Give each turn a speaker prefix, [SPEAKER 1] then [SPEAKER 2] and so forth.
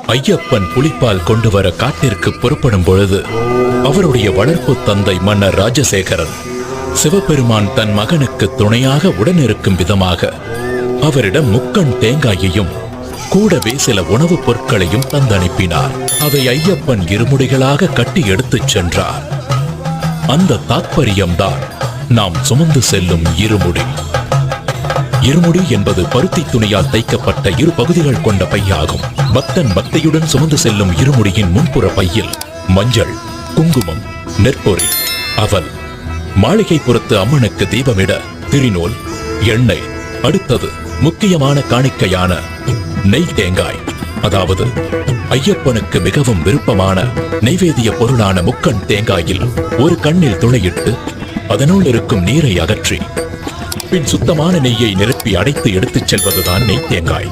[SPEAKER 1] ஐயப்பன் புலிப்பால் கொண்டு வர காட்டிற்கு புறப்படும் பொழுது அவருடைய வளர்ப்பு தந்தை மன்னர் ராஜசேகரன் சிவபெருமான் தன் மகனுக்கு துணையாக உடனிருக்கும் விதமாக அவரிடம் முக்கண் தேங்காயையும் கூடவே சில உணவுப் பொருட்களையும் தந்தனுப்பினார். அதை ஐயப்பன் இருமுடிகளாக கட்டி எடுத்துச் சென்றார். அந்த தாத்பரியம்தான் நாம் சுமந்து செல்லும் இருமுடி. இருமுடி என்பது பருத்தி துணியால் தைக்கப்பட்ட இரு பகுதிகள் கொண்ட பையாகும். பக்தன் பக்தியுடன் சுமந்து செல்லும் இருமுடியின் முன்புற பையில் மஞ்சள், குங்குமம், நெற்பொறி, அவல், மாளிகை புறத்து அம்மனுக்கு தீபமிட திரிநூல், எண்ணெய், அடுத்தது முக்கியமான காணிக்கையான நெய் தேங்காய், அதாவது ஐயப்பனுக்கு மிகவும் விருப்பமான நைவேத்திய பொருளான முக்கண் தேங்காயில் ஒரு கண்ணில் துளையிட்டு அதனுள் இருக்கும் நீரை அகற்றி பின் சுத்தமான நெய்யை நிரப்பி அடைத்து எடுத்துச் செல்வதுதான் நெய் தேங்காய்.